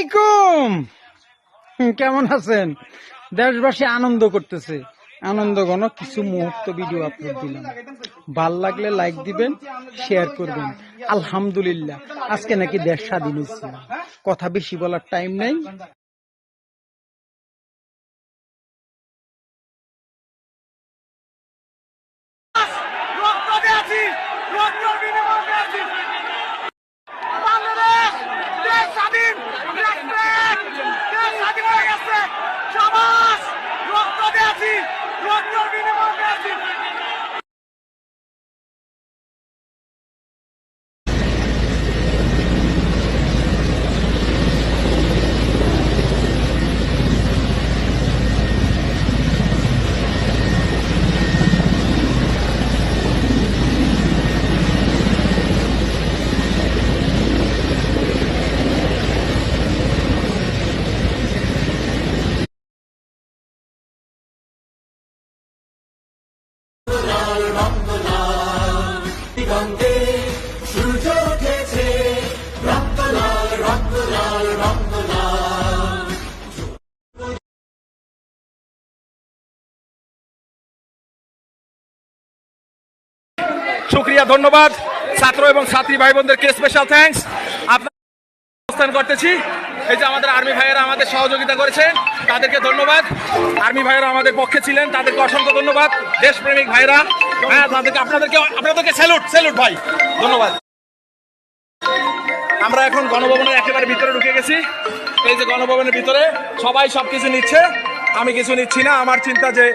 আলাইকুম। কেমন আছেন? দেশবাসী আনন্দ করতেছে, আনন্দ ঘন কিছু মুহূর্ত ভিডিও আপলোড দিলাম। ভাল লাগলে লাইক দিবেন, শেয়ার করবেন। আলহামদুলিল্লাহ আজকে নাকি দেশ স্বাধীন হয়েছে। কথা বেশি বলার টাইম নেই। সূর্য উঠেছে রক্ত লাল রক্ত লাল রক্ত লাল। শুকরিয়া, ধন্যবাদ ছাত্র এবং ছাত্রী ভাই বোনদেরকে স্পেশাল থ্যাঙ্কস। আপনার অবস্থান করতেছি, এই যে আমাদের আর্মি ভাইয়েরা আমাদের সহযোগিতা করেছেন, তাদেরকে ধন্যবাদ। আর্মি ভাইয়েরা আমাদের পক্ষে ছিলেন, তাদেরকে অসংখ্য ধন্যবাদ। দেশপ্রেমিক ভাইরা, হ্যাঁ তাদেরকে আপনাদেরকে স্যালুট ভাই, ধন্যবাদ। আমরা এখন গণভবনের একেবারে ভিতরে ঢুকে গেছি। এই যে গণভবনের ভিতরে সবাই সবকিছু নিচ্ছে, আমি কিছু নিচ্ছি না। আমার চিন্তা যে